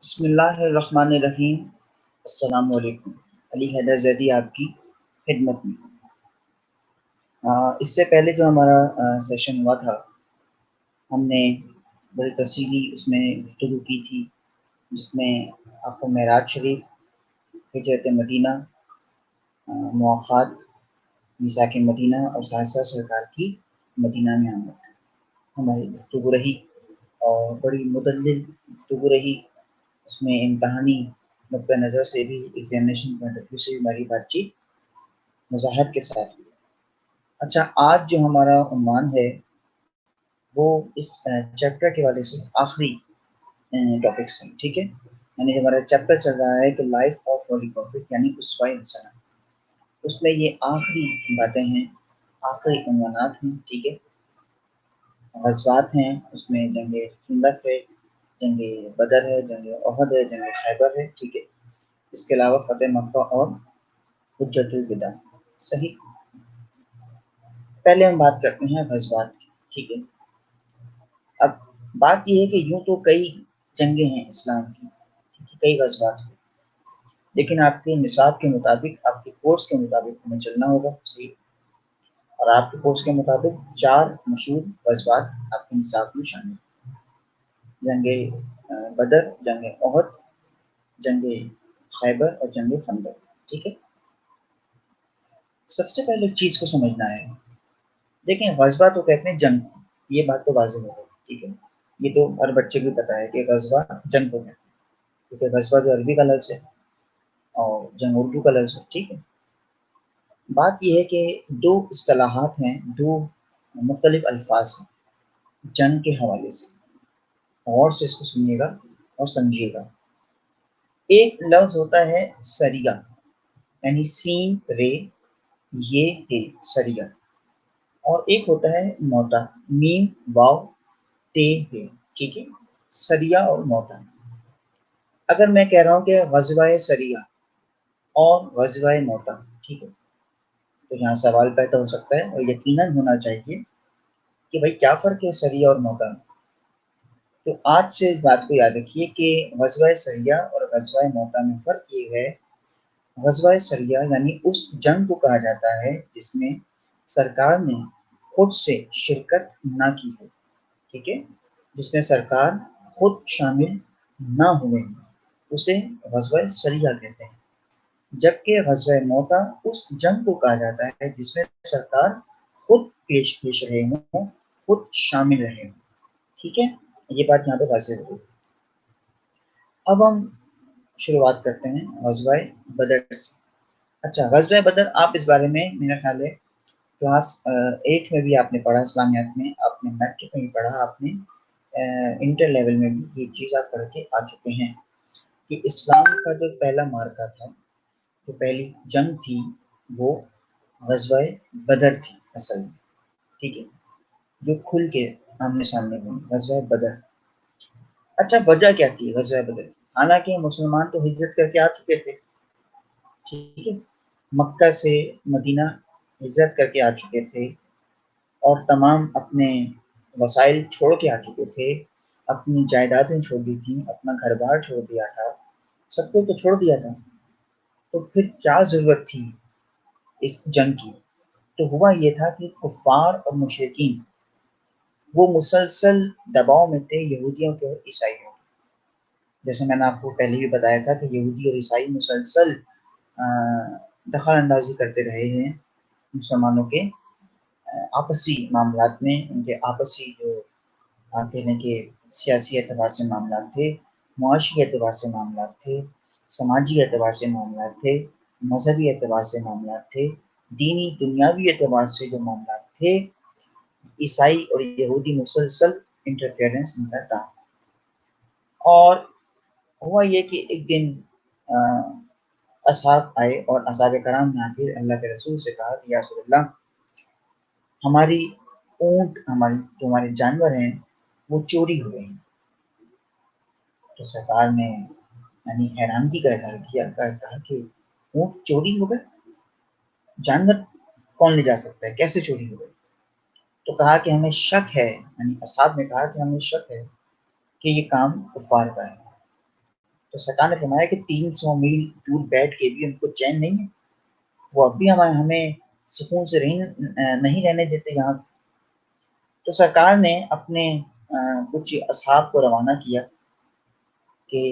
بسم اللہ الرحمن الرحیم۔ السلام علیکم۔ علی حیدر زیدی آپ کی خدمت میں۔ اس سے پہلے جو ہمارا سیشن ہوا تھا، ہم نے بڑی تفصیلی اس میں گفتگو کی تھی، جس میں آپ کو معراج شریف، ہجرت مدینہ، مواخات، میثاق مدینہ اور سالسہ سرکار کی مدینہ میں آمد ہماری گفتگو رہی، اور بڑی مدلل گفتگو رہی۔ اس میں امتحانی نقطۂ نظر سے بھی، ایگزامینیشن پوائنٹ آف ویو سے بھی ہماری بات چیت وضاحت کے ساتھ ہوئی۔ اچھا، آج جو ہمارا عنوان ہے وہ اس چیپٹر کے والے سے آخری ٹاپک سے، ٹھیک ہے، یعنی ہمارا چیپٹر چل رہا ہے کہ لائف آف ہولی پروفٹ یعنی اسوہ حسنہ، اس میں یہ آخری باتیں ہیں، آخری عنوانات ہیں، ٹھیک ہے۔ غزوات ہیں، اس میں جنگ خندق ہے، جنگ بدر ہے، جنگ احد ہے، جنگ خیبر ہے، ٹھیک ہے۔ اس کے علاوہ فتح مکہ اور حجۃ الوداع، صحیح۔ پہلے ہم بات کرتے ہیں غزوات کی، ٹھیک ہے۔ اب بات یہ ہے کہ یوں تو کئی جنگیں ہیں اسلام کی، کئی غزوات ہیں، لیکن آپ کے نصاب کے مطابق، آپ کے کورس کے مطابق ہمیں چلنا ہوگا، صحیح۔ اور آپ کے کورس کے مطابق 4 مشہور غزوات آپ کے نصاب میں شامل ہیں: جنگ بدر، جنگ احد، جنگ خیبر اور جنگ خندق، ٹھیک ہے۔ سب سے پہلے ایک چیز کو سمجھنا ہے، دیکھیں غزوہ تو کہتے ہیں جنگ، یہ بات تو واضح ہو گئی، ٹھیک ہے۔ یہ تو ہر بچے کو پتا ہے کہ غزوہ جنگ کو کہتے ہیں، کیونکہ غزوہ جو عربی کا لفظ ہے اور جنگ اردو کا لفظ ہے، ٹھیک ہے۔ بات یہ ہے کہ 2 اصطلاحات ہیں، 2 مختلف الفاظ ہیں جنگ کے حوالے سے، غور سے اس کو سنیے گا اور سمجھیے گا۔ ایک لفظ ہوتا ہے سریہ، یعنی سین رے یہ ہے سریہ، اور ایک ہوتا ہے موتا، میم واو تے ہے، ٹھیک ہے۔ سریہ اور موتا، اگر میں کہہ رہا ہوں کہ غزوہ سریہ اور غزوہ موتا، ٹھیک ہے، تو یہاں سوال پیدا ہو سکتا ہے، اور یقیناً ہونا چاہیے کہ بھائی کیا فرق ہے سریہ اور موتا میں؟ تو آج سے اس بات کو یاد رکھیے کہ غزوہ سریہ اور غزوہ موتا میں فرق یہ ہے، غزوہ سریہ یعنی اس جنگ کو کہا جاتا ہے جس میں سرکار نے خود سے شرکت نہ کی ہے، ٹھیک ہے، جس میں سرکار خود شامل نہ ہوئے ہیں، اسے غزوہ سریہ کہتے ہیں۔ جبکہ غزوہ موتا اس جنگ کو کہا جاتا ہے جس میں سرکار خود پیش رہے ہوں، خود شامل رہے ہوں، ٹھیک ہے۔ یہ بات یہاں پہ واضح ہو گئی۔ اب ہم شروعات کرتے ہیں غزوہ بدر سے۔ اچھا، غزوہ بدر، آپ اس بارے میں میرا خیال ہے کلاس 8 میں بھی آپ نے پڑھا، اسلامیات میں آپ نے، میٹرک میں بھی پڑھا آپ نے، انٹر لیول میں بھی یہ چیز آپ پڑھ کے آ چکے ہیں کہ اسلام کا جو پہلا مارکا تھا، جو پہلی جنگ تھی، وہ غزوہ بدر تھی اصل میں، ٹھیک ہے، جو کھل کے آمنے سامنے ہوئی غزوہ بدر۔ اچھا، وجہ کیا تھی غزوہ بدر؟ حالانکہ مسلمان تو ہجرت کر کے آ چکے تھے، ٹھیک ہے، مکہ سے مدینہ ہجرت کر کے آ چکے تھے، اور تمام اپنے وسائل چھوڑ کے آ چکے تھے، اپنی جائیدادیں چھوڑ دی تھیں، اپنا گھر بار چھوڑ دیا تھا، سب کو تو چھوڑ دیا تھا، تو پھر کیا ضرورت تھی اس جنگ کی؟ تو ہوا یہ تھا کہ کفار اور مشرکین وہ مسلسل دباؤ میں تھے یہودیوں کے اور عیسائیوں کے، جیسے میں نے آپ کو پہلے بھی بتایا تھا کہ یہودی اور عیسائی مسلسل دخل اندازی کرتے رہے ہیں مسلمانوں کے آپسی معاملات میں، ان کے آپسی جو آپ کہہ لیں کہ سیاسی اعتبار سے معاملات تھے، معاشی اعتبار سے معاملات تھے، سماجی اعتبار سے معاملات تھے، مذہبی اعتبار سے معاملات تھے، دینی دنیاوی اعتبار سے جو معاملات تھے، عیسائی اور یہودی مسلسل انٹرفیئرنس ان کا تھا۔ اور ہوا یہ کہ ایک دن اصحاب آئے اور اصحاب کرام نے آ کے اللہ کے رسول سے کہا کہ یا رسول اللہ، ہماری اونٹ، جو ہمارے جانور ہیں وہ چوری ہوئے ہیں۔ تو سرکار نے یعنی حیرانگی کا اظہار کیا، کہا کہ اونٹ چوری ہو گئے، جانور کون لے جا سکتا ہے، کیسے چوری ہو گئے؟ تو کہا کہ ہمیں شک ہے، یعنی اصحاب نے کہا کہ ہمیں شک ہے کہ یہ کام کفار کا ہے، تو سرکار نے فرمایا کہ 300 میل دور بیٹھ کے بھی ان کو چین نہیں ہے، وہ اب بھی ہمیں سکون سے نہیں رہنے دیتے یہاں۔ تو سرکار نے اپنے کچھ اصحاب کو روانہ کیا کہ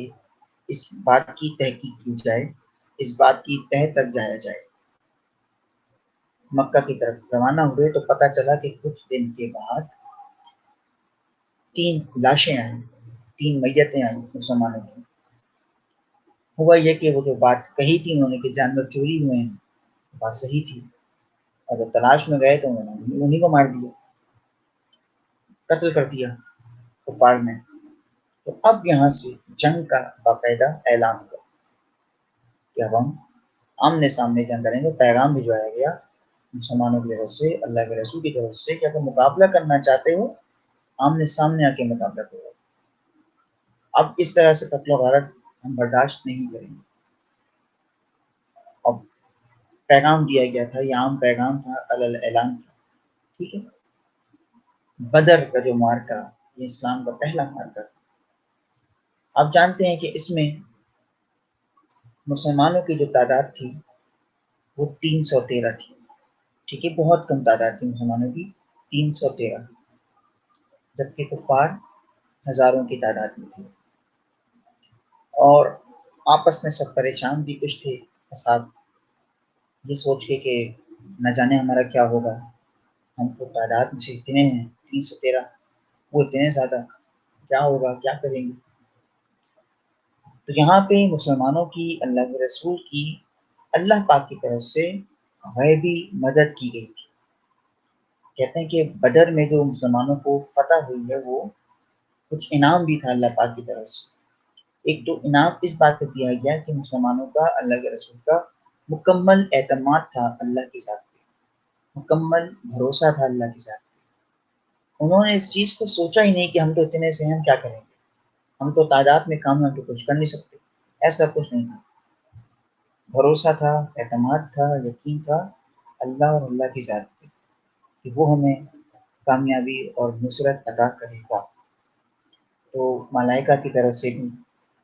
اس بات کی تحقیق کی جائے، اس بات کی تہ تک جایا جائے۔ مکہ کی طرف روانہ ہوئے تو پتہ چلا کہ کچھ دن کے بعد 3 لاشیں آئیں، 3 میتیں آئیں مسلمانوں کی۔ ہوا یہ کہ وہ جو بات کہی تھی انہوں نے کہ جانور چوری ہوئے ہیں، بات صحیح تھی، اور جب تلاش میں گئے تو انہوں نے انہیں کو مار دیا، قتل کر دیا کفار نے۔ تو اب یہاں سے جنگ کا باقاعدہ اعلان ہوا کہ اب ہم آمنے سامنے جنگ کریں گے۔ پیغام بھجوایا گیا مسلمانوں کی طرف سے، اللہ کے رسول کی طرف سے، کہ اگر مقابلہ کرنا چاہتے ہو آمنے سامنے آ کے مقابلہ کرو، اب اس طرح سے قتل و غارت ہم برداشت نہیں کریں گے۔ اب پیغام دیا گیا تھا، یہ عام پیغام تھا، اعلان تھا، ٹھیک ہے۔ بدر کا جو مارکا، یہ اسلام کا پہلا مارکا تھا۔ آپ جانتے ہیں کہ اس میں مسلمانوں کی جو تعداد تھی وہ 313 تھی، ٹھیک ہے، بہت کم تعداد تھی مسلمانوں کی، 313، جبکہ کفار ہزاروں کی تعداد میں تھے، اور آپس میں سب پریشان بھی کچھ تھے اصحاب، یہ سوچ کے کہ نہ جانے ہمارا کیا ہوگا، ہم کو تعداد سے اتنے ہیں 313، وہ اتنے زیادہ، کیا ہوگا، کیا کریں گے۔ تو یہاں پہ مسلمانوں کی اللہ کے رسول کی اللہ پاک کی طرف سے غیبی مدد کی گئی تھی۔ کہتے ہیں کہ بدر میں جو مسلمانوں کو فتح ہوئی ہے وہ کچھ انعام بھی تھا اللہ پاک کی طرف سے۔ ایک تو انعام اس بات پہ دیا گیا کہ مسلمانوں کا اللہ کے رسول کا مکمل اعتماد تھا اللہ کے ساتھ، مکمل بھروسہ تھا اللہ کے ساتھ۔ انہوں نے اس چیز کو سوچا ہی نہیں کہ ہم تو اتنے سے ہیں، ہم کیا کریں گے، ہم تو تعداد میں کام ہیں تو کچھ کر نہیں سکتے، ایسا کچھ نہیں تھا۔ بھروسہ تھا، اعتماد تھا، یقین تھا اللہ اور اللہ کی ذات پہ کہ وہ ہمیں کامیابی اور نصرت عطا کرے گا۔ تو ملائکہ کی طرف سے بھی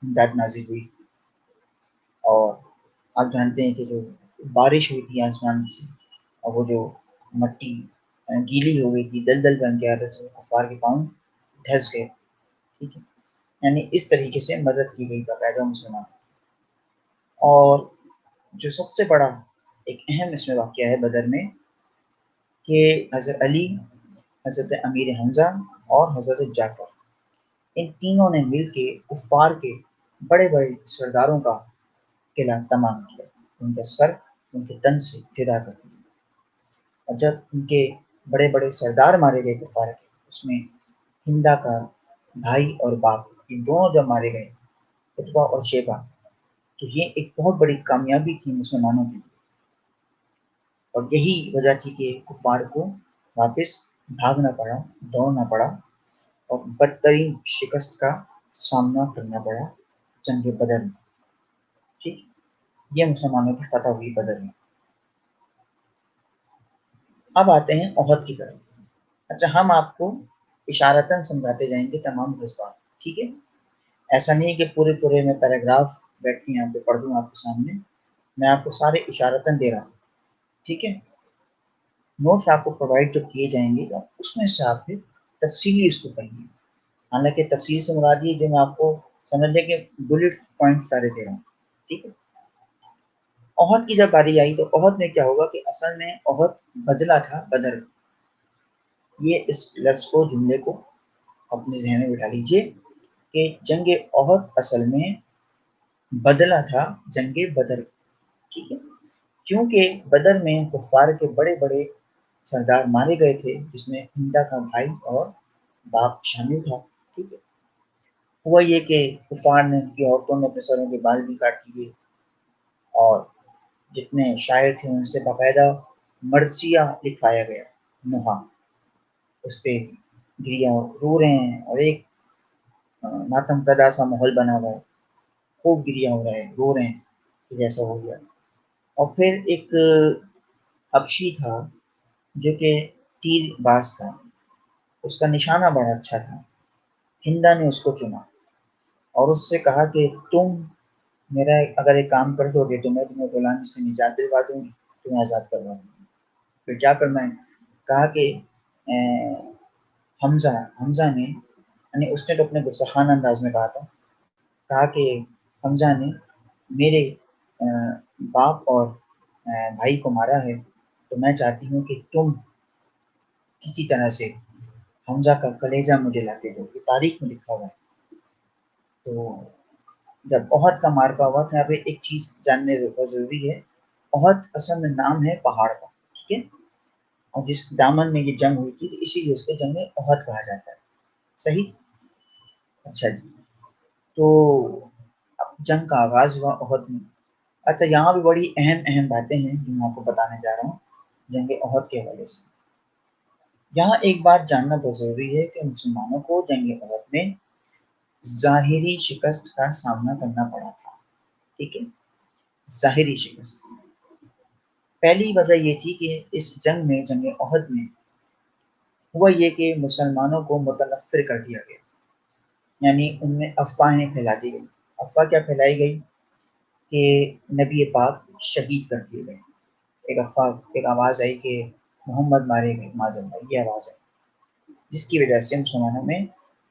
امداد نازل ہوئی، اور آپ جانتے ہیں کہ جو بارش ہوئی تھی آسمان سے، اور وہ جو مٹی گیلی ہو گئی تھی، دلدل بن گیا تھا، تو کفار کے پاؤں دھس گئے، ٹھیک ہے، یعنی اس طریقے سے مدد کی گئی باقاعدہ مسلمان۔ اور جو سب سے بڑا ایک اہم اس میں واقعہ ہے بدر میں کہ حضرت علی، حضرت امیر حمزہ اور حضرت جعفر، ان تینوں نے مل کے کفار کے بڑے بڑے سرداروں کا قلعہ تمام کیا، ان کا سر ان کے تن سے جدا کر دیا۔ اور جب ان کے بڑے بڑے سردار مارے گئے کفار کے، اس میں ہندا کا بھائی اور باپ، یہ دونوں جب مارے گئے، عتبہ اور شیبہ، تو یہ ایک بہت بڑی کامیابی تھی مسلمانوں کے لیے، اور یہی وجہ تھی کہ کفار کو واپس بھاگنا پڑا، دوڑنا پڑا، اور بدترین شکست کا سامنا کرنا پڑا جنگ بدر میں، ٹھیک۔ یہ مسلمانوں کی فتح ہوئی بدر میں۔ اب آتے ہیں احد کی طرف۔ اچھا، ہم آپ کو اشارتاً سمجھاتے جائیں گے تمام جذبات، ٹھیک ہے، ایسا نہیں کہ پورے میں پیراگراف بیٹھ کے یہاں پہ پڑھ دوں آپ کے سامنے، میں آپ کو سارے اشارتاً دے رہا ہوں، ٹھیک ہے۔ نوٹس آپ کو پرووائڈ جو کیے جائیں گے تو اس میں سے آپ پھر تفصیلی اس کو پڑھیے، حالانکہ تفصیل سے مراد یہ جو میں آپ کو سمجھ لیں کہ بلٹ پوائنٹ سارے دے رہا ہوں، ٹھیک ہے۔ احد کی جب باری آئی تو احد میں کیا ہوگا کہ اصل میں احد بدلا تھا بدر۔ یہ اس لفظ کو، جملے کو اپنے ذہن میں بٹھا لیجئے کہ جنگ احد اصل میں بدلا تھا جنگ بدر، ٹھیک ہے، کیونکہ بدر میں کفار کے بڑے بڑے سردار مارے گئے تھے، جس میں ہندا کا بھائی اور باپ شامل تھا، ٹھیک ہے۔ ہوا یہ کہ کفار نے، ان کی عورتوں نے اپنے سروں کے بال بھی کاٹ لیے، اور جتنے شاعر تھے ان سے باقاعدہ مرثیہ لکھوایا گیا، نوحہ، اس پہ گریا رو رہے ہیں، اور ایک ماتم کدا سا ماحول بنا ہوا ہے، خوب گریا ہو رہا ہے، رو رہے ہیں کہ جیسا ہو گیا۔ اور پھر ایک حبشی تھا جو کہ تیر باز تھا، اس کا نشانہ بڑا اچھا تھا، ہندا نے اس کو چنا، اور اس سے کہا کہ تم میرا اگر ایک کام کر دو گے تو میں تمہیں غلامی سے نجات دلوا دوں گی، تمہیں آزاد کروا دوں گی۔ پھر کیا کرنا ہے؟ کہا کہ حمزہ نے، یعنی اس نے تو اپنے گستاخانہ انداز میں کہا کہ حمزہ نے میرے باپ اور بھائی کو مارا ہے، تو میں چاہتی ہوں کہ تم کسی طرح سے حمزہ کا کلیجہ مجھے لا کے دو، یہ تاریخ میں لکھا ہوا ہے۔ تو جب احد کا مارکا ہوا تو یہاں پہ ایک چیز جاننے بہت ضروری ہے، احد اصل میں نام ہے پہاڑ کا، ٹھیک ہے، اور جس دامن میں یہ جنگ ہوئی تھی اسی لیے اس کو جنگ احد کہا جاتا ہے، صحیح؟ اچھا جی، تو اب جنگ کا آغاز ہوا احد میں۔ اچھا، یہاں بھی بڑی اہم باتیں ہیں جو میں آپ کو بتانے جا رہا ہوں جنگ احد کے حوالے سے۔ یہاں ایک بات جاننا بہت ضروری ہے کہ مسلمانوں کو جنگ احد میں ظاہری شکست کا سامنا کرنا پڑا تھا، ٹھیک ہے، ظاہری شکست۔ پہلی وجہ یہ تھی کہ اس جنگ میں، جنگ احد میں ہوا یہ کہ مسلمانوں کو متنفر کر دیا گیا، یعنی ان میں افواہیں پھیلا دی گئی۔ افواہ کیا پھیلائی گئی؟ کہ نبی پاک شہید کر دیے گئے۔ ایک افواہ، ایک آواز آئی کہ محمد مارے گئے، معاذ اللہ، یہ آواز آئی، جس کی وجہ سے مسلمانوں میں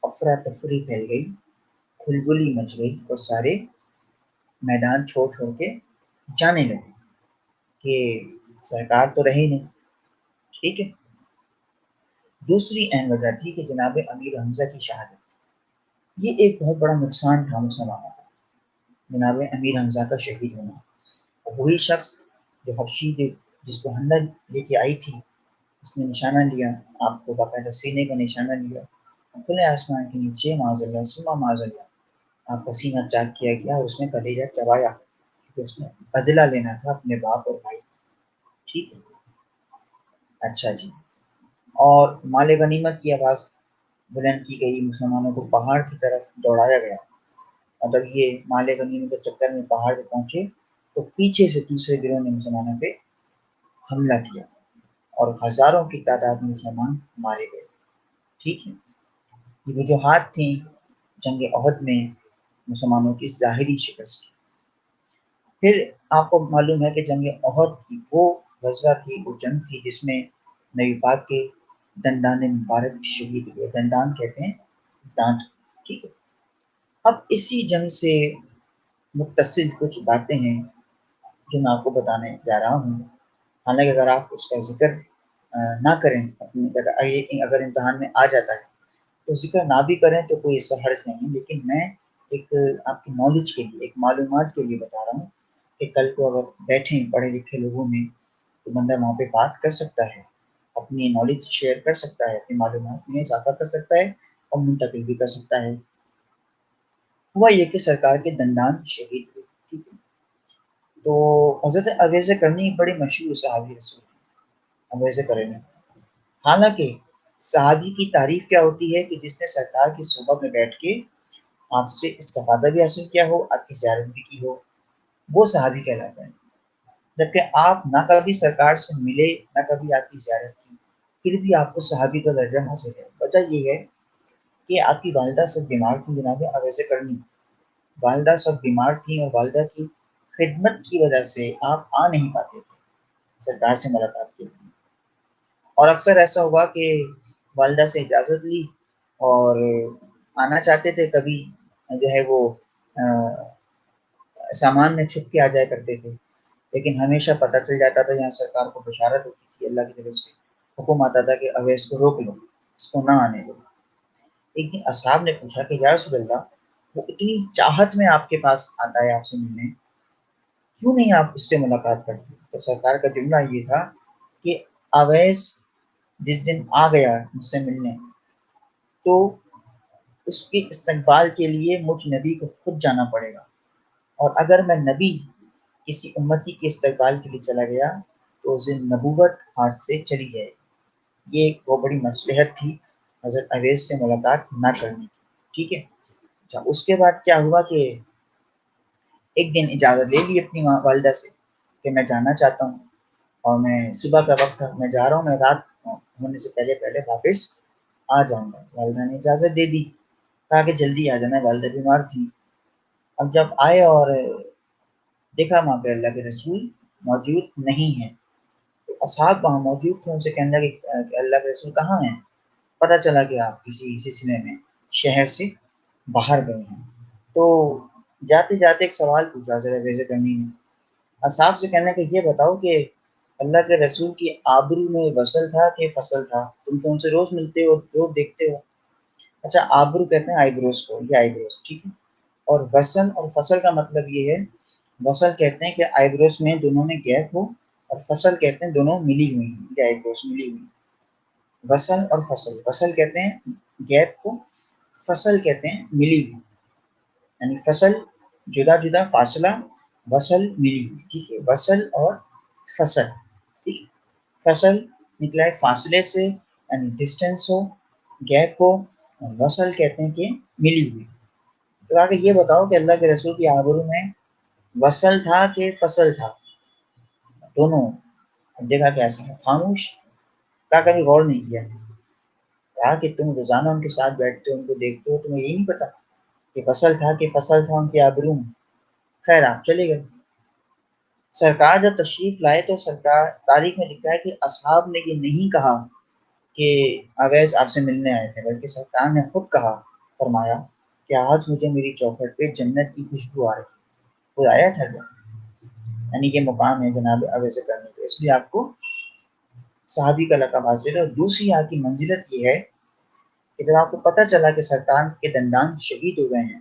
افراتفری پھیل گئی، کھلبلی مچ گئی اور سارے میدان چھوڑ کے جانے لگے کہ سرکار تو رہی نہیں، ٹھیک ہے۔ دوسری اہم وجہ تھی کہ جناب امیر حمزہ کی شہادت، یہ ایک بہت بڑا نقصان تھا مسلمانوں کا، جناب امیر حمزہ کا شہید ہونا۔ وہی شخص جو حبشی جس کو حملہ لے کے آئی تھی، اس نے نشانہ لیا، آپ کو باقاعدہ سینے کا نشانہ لیا، کھلے آسمان کے نیچے معاذ اللہ ثم معاذ اللہ آپ کا سینہ چاک کیا گیا اور اس نے کلیجہ چبایا، کیونکہ اس نے بدلہ لینا تھا اپنے باپ اور بھائی، ٹھیک ہے۔ اچھا جی، اور مال غنیمت کی آواز بلند کی گئی، مسلمانوں کو پہاڑ کی طرف دوڑایا گیا، اور جب یہ مال غنیمت کے چکر میں پہاڑ پہ پہنچے تو پیچھے سے دوسرے گروہ نے مسلمانوں پہ حملہ کیا اور ہزاروں کی تعداد میں مسلمان مارے گئے، ٹھیک ہے۔ یہ وجوہات تھیں جنگ احد میں مسلمانوں کی ظاہری شکست کی۔ پھر آپ کو معلوم ہے کہ جنگ احد کی وہ غزوہ تھی، وہ جنگ تھی جس میں نبی پاک کے دندان مبارک شہید ہوئے، دندان کہتے ہیں دانت، ٹھیک ہے۔ اب اسی جنگ سے متصل کچھ باتیں ہیں جو میں آپ کو بتانے جا رہا ہوں، حالانکہ اگر آپ اس کا ذکر نہ کریں، اگر امتحان میں آ جاتا ہے تو ذکر نہ بھی کریں تو کوئی ایسا حرج نہیں، لیکن میں ایک آپ کی نالج کے لیے، ایک معلومات کے لیے بتا رہا ہوں کہ کل کو اگر بیٹھیں پڑھے لکھے لوگوں میں تو بندہ وہاں پہ بات کر سکتا ہے، اپنی نالج شیئر کر سکتا ہے، اپنی معلومات میں اضافہ کر سکتا ہے اور منتقل بھی کر سکتا ہے۔ ہوا یہ کہ سرکار کے دندان شہید ہوئے، ٹھیک ہے۔ تو حضرت اویس کرنی بڑے مشہور صحابی رسول ہیں، اویس کرنی، حالانکہ صحابی کی تعریف کیا ہوتی ہے کہ جس نے سرکار کی صحبت میں بیٹھ کے آپ سے استفادہ بھی حاصل کیا ہو، آپ کی زیارت بھی کی ہو، وہ صحابی کہلاتا ہے۔ جبکہ آپ نہ کبھی سرکار سے ملے، نہ کبھی آپ کی زیارت کی، پھر بھی آپ کو صحابی کا درجہ حاصل ہے۔ وجہ یہ ہے کہ آپ کی والدہ سب بیمار تھیں، جناب اویس کرنی، والدہ سب بیمار تھیں اور والدہ کی خدمت کی وجہ سے آپ آ نہیں پاتے تھے سرکار سے ملاقات کے لیے، اور اکثر ایسا ہوا کہ والدہ سے اجازت لی اور آنا چاہتے تھے، کبھی جو ہے وہ سامان میں چھپ کے آ جایا کرتے تھے، لیکن ہمیشہ پتہ چل جاتا تھا، یہاں سرکار کو بشارت ہوتی تھی، اللہ کی طرف سے حکم آتا تھا کہ اویس کو روک لو، اس کو نہ آنے دو۔ ایک دن اصحاب نے پوچھا کہ یا رسول اللہ، وہ اتنی چاہت میں آپ کے پاس آتا ہے آپ سے ملنے، کیوں نہیں آپ اس سے ملاقات کرتے؟ تو سرکار کا جملہ یہ تھا کہ اویس جس دن آ گیا مجھ سے ملنے تو اس کے استقبال کے لیے مجھ نبی کو خود جانا پڑے گا، اور اگر میں نبی کسی امتی کے استقبال کے لیے چلا گیا تو اس دن نبوت ہاتھ سے چلی جائے گی۔ یہ ایک بہت بڑی مصلحت تھی حضرت اویس سے ملاقات نہ کرنے کی، ٹھیک ہے۔ اچھا، اس کے بعد کیا ہوا کہ ایک دن اجازت لے لی اپنی والدہ سے کہ میں جانا چاہتا ہوں اور میں صبح کا وقت میں جا رہا ہوں، میں رات ہونے سے پہلے پہلے واپس آ جاؤں گا۔ والدہ نے اجازت دے دی، کہا کہ جلدی آ جانا، والدہ بیمار تھی۔ اب جب آئے اور دیکھا وہاں پہ اللہ کے رسول موجود نہیں ہیں، اصحاب وہاں موجود تھے، ان سے کہنے لگے کہ اللہ کے رسول کہاں ہیں؟ پتہ چلا کہ آپ کسی سلسلے میں شہر سے باہر گئے ہیں۔ تو جاتے جاتے ایک سوال پوچھا ذرا ویزے کرنی نے، اصحاب سے کہنے کہ یہ بتاؤ کہ اللہ کے رسول کی آبرو میں وصل تھا کہ فصل تھا؟ تم تو ان سے روز ملتے ہو، روز دیکھتے ہو۔ اچھا، آبرو کہتے ہیں آئی بروز کو، یہ آئی بروز ٹھیک ہے، اور وصل اور فصل کا مطلب یہ ہے، وصل کہتے ہیں کہ آئی بروز میں دونوں میں گیپ ہو، اور فصل کہتے ہیں دونوں ملی ہوئی ہیں، یہ آئی بروز ملی ہوئی ہیں۔ وصل اور فصل، وصل کہتے ہیں گیپ کو، فصل کہتے ہیں ملی ہوئی، یعنی فصل جدا جدا، فاصلہ، وصل ملی ہوئی، ٹھیک ہے، وصل اور فصل، ٹھیک ہے۔ فصل نکلا ہے فاصلے سے، یعنی ڈسٹینس ہو، گیپ ہو، اور وصل کہتے ہیں کہ ملی ہوئی۔ تو آگے یہ بتاؤ کہ اللہ کے رسول کی آبرو میں وصل تھا کہ فصل تھا؟ دونوں۔ اب دیکھا کیسا ہے، خاموش، کا کبھی غور نہیں کیا، کہا کہ تم روزانہ ان کے ساتھ بیٹھتے ہو، ان کو دیکھتے ہو، تمہیں یہی نہیں پتا کہ فصل تھا کہ فصل تھا ان کی آبرو میں؟ خیر، آپ چلے گئے۔ سرکار جب تشریف لائے تو سرکار، تاریخ میں لکھا ہے کہ اصحاب نے یہ نہیں کہا کہ اویس آپ سے ملنے آئے تھے، بلکہ سرکار نے خود کہا، فرمایا کہ آج مجھے میری چوکھٹ پہ جنت کی خوشبو آ رہی ہے۔ کوئی آیا تھا کیا؟ یعنی یہ مقام ہے جناب اویس کرنے کا، اس لیے آپ کو صحابی کا لقب حاصل ہے۔ اور دوسری یہاں کی منزلت یہ ہے کہ جب آپ کو پتہ چلا کہ سرکار کے دندان شہید ہو گئے ہیں،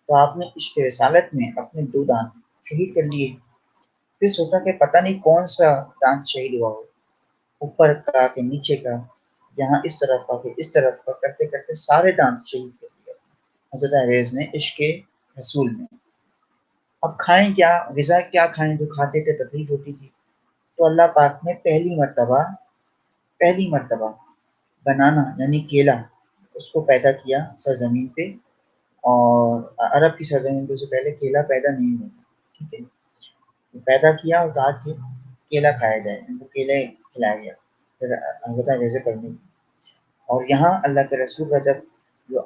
تو آپ نے عشق رسالت میں اپنے 2 دانت شہید کر لیے۔ پھر سوچا کہ پتہ نہیں کون سا دانت شہید ہوا ہو، اوپر کا کہ نیچے کا، یہاں اس طرف کا کہ اس طرف کا، کرتے کرتے سارے دانت شہید کر دیا حضرت انگریز نے عشق رسول میں۔ اب کھائیں کیا، غذا کیا کھائیں، جو کھاتے تھے تکلیف ہوتی تھی، تو اللہ پاک نے پہلی مرتبہ بنانا یعنی کیلا، اس کو پیدا کیا سرزمین پہ، اور عرب کی سرزمین پہ سے پہلے کیلا پیدا نہیں ہوتا، ٹھیک ہے، پیدا کیا اور کہا کہ کیلا کھایا جائے، ان کو کیلے کھلایا گیا پھر حضرت ویسے کرنے کی۔ اور یہاں اللہ کے رسول کا جب جو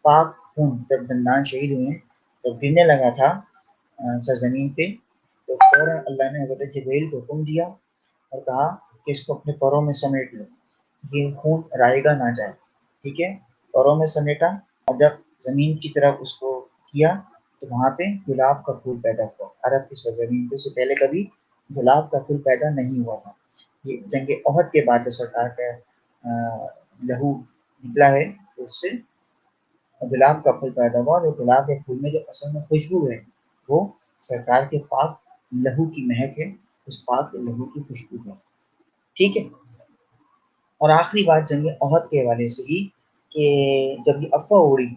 پاک خون جب دندان شہید ہوئے، جب گرنے لگا تھا سرزمین پہ، تو فوراً اللہ نے حضرت جبریل کو حکم دیا اور کہا کہ اس کو اپنے پروں میں سمیٹ لو، یہ خون رائے گا نہ جائے، ٹھیک ہے۔ پروں میں سمیٹا، اور جب زمین کی طرف اس کو کیا تو وہاں پہ گلاب کا پھول پیدا ہوا۔ عرب کی سرزمین پہ سے پہلے کبھی گلاب کا پھول پیدا نہیں ہوا تھا۔ یہ جنگ احد کے بعد جو سرکار کا لہو نکلا ہے، تو اس سے گلاب کا پھول پیدا ہوا، اور گلاب کے پھول میں جو اصل میں خوشبو ہے، وہ سرکار کے پاک لہو کی مہک ہے، اس پاک لہو کی خوشبو ہے، ٹھیک ہے۔ اور آخری بات جنگ احد کے حوالے سے ہی، کہ جب یہ افواہ اڑی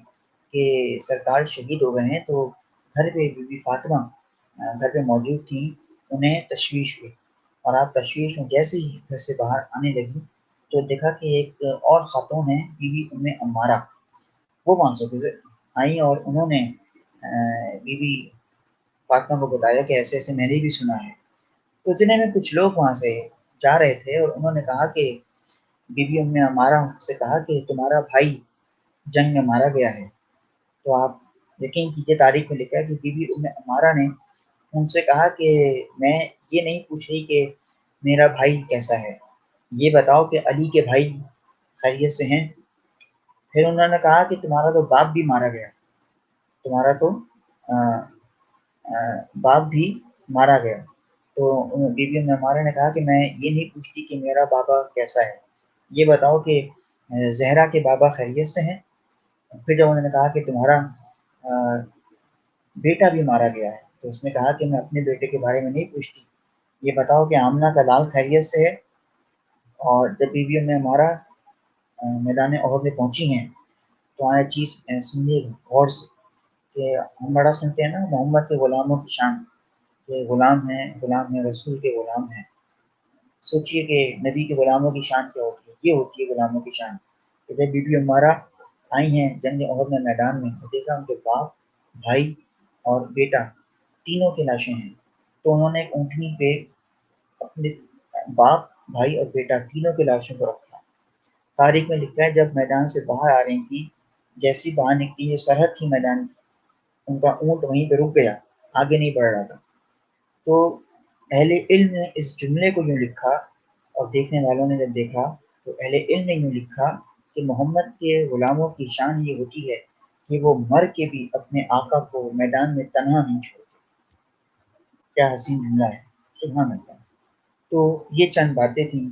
کہ سرکار شہید ہو گئے ہیں، تو گھر پہ بی بی فاطمہ گھر پہ موجود تھیں، انہیں تشویش ہوئی، اور آپ تشویش میں جیسے ہی گھر سے باہر آنے لگی تو دیکھا کہ ایک اور خاتون ہے، بی بی ام عمارہ، وہ وہاں سے گزر آئیں، اور انہوں نے بی بی فاطمہ کو بتایا کہ ایسے ایسے میں نے بھی سنا ہے۔ تو اتنے میں کچھ لوگ وہاں سے جا رہے تھے، اور انہوں نے کہا کہ بی بی ام عمارہ سے کہا کہ تمہارا بھائی جنگ میں مارا گیا ہے۔ تو آپ یقین کیجیے، تاریخ میں لکھا ہے کہ بی بی ام عمارہ نے ان سے کہا کہ میں یہ نہیں پوچھ رہی کہ میرا بھائی کیسا ہے، یہ بتاؤ کہ علی کے بھائی خیریت سے ہیں۔ پھر انہوں نے کہا کہ تمہارا تو باپ بھی مارا گیا، تمہارا تو باپ بھی مارا گیا۔ تو بی بی عمارہ نے کہا کہ میں یہ نہیں پوچھتی کہ میرا بابا کیسا ہے، یہ بتاؤ کہ زہرا کے بابا خیریت سے ہیں۔ پھر جب انہوں نے کہا کہ تمہارا بیٹا بھی مارا گیا ہے، تو اس نے کہا کہ میں اپنے بیٹے کے بارے میں نہیں پوچھتی، یہ بتاؤ کہ آمنہ کا لال خیریت سے ہے۔ اور جب بی بی عمارہ میدان احد میں پہنچی ہیں، تو آیا چیز سنیے غور سے، کہ ہم بڑا سنتے ہیں نا محمد کے غلاموں کی شان، کہ غلام ہیں رسول کے غلام ہیں۔ سوچئے کہ نبی کے غلاموں کی شان کیا ہوتی ہے، یہ ہوتی ہے غلاموں کی شان۔ کہ جب بی بی عمارہ آئی ہیں جنگ احد میں میدان میں، دیکھا ان کے باپ، بھائی اور بیٹا تینوں کی لاشیں ہیں، تو انہوں نے ایک اونٹنی پہ اپنے باپ، بھائی اور بیٹا تینوں کی لاشوں کو رکھا۔ تاریخ میں لکھا ہے جب میدان سے باہر آ رہی تھی، جیسی باہر نکلی، یہ سرحد تھی میدان کی، ان کا اونٹ وہیں پہ رک گیا، آگے نہیں بڑھ رہا تھا۔ تو اہل علم نے اس جملے کو یوں لکھا، اور دیکھنے والوں نے جب دیکھا تو اہل علم نے یوں لکھا کہ محمد کے غلاموں کی شان یہ ہوتی ہے کہ وہ مر کے بھی اپنے آقا کو میدان میں تنہا نہیں چھوڑتے۔ کیا حسین جملہ ہے، سبحان اللہ۔ تو یہ چند باتیں تھیں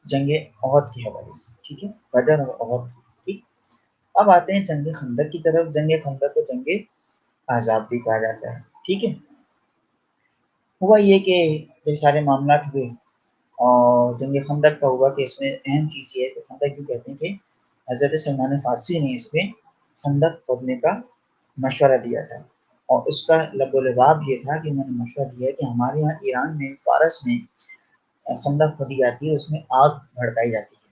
جنگ احد کے حوالے سے، ٹھیک ہے، بدر اور احد، ٹھیک۔ اب آتے ہیں جنگ خندق کی طرف۔ جنگ خندق کو جنگ عذاب بھی کہا جاتا ہے، ٹھیک ہے۔ ہوا یہ کہ یہ سارے معاملات ہوئے، اور جنگ خندق کا ہوا کہ اس میں اہم چیز یہ ہے کہ خندق کیوں کہتے ہیں کہ حضرت سلمان فارسی نے اس میں خندق کھودنے کا مشورہ دیا تھا، اور اس کا لب و لباب یہ تھا کہ انہوں نے مشورہ دیا کہ ہمارے یہاں ایران میں، فارس میں خندق کھودی جاتی ہے، اس میں آگ بھڑکائی جاتی ہے،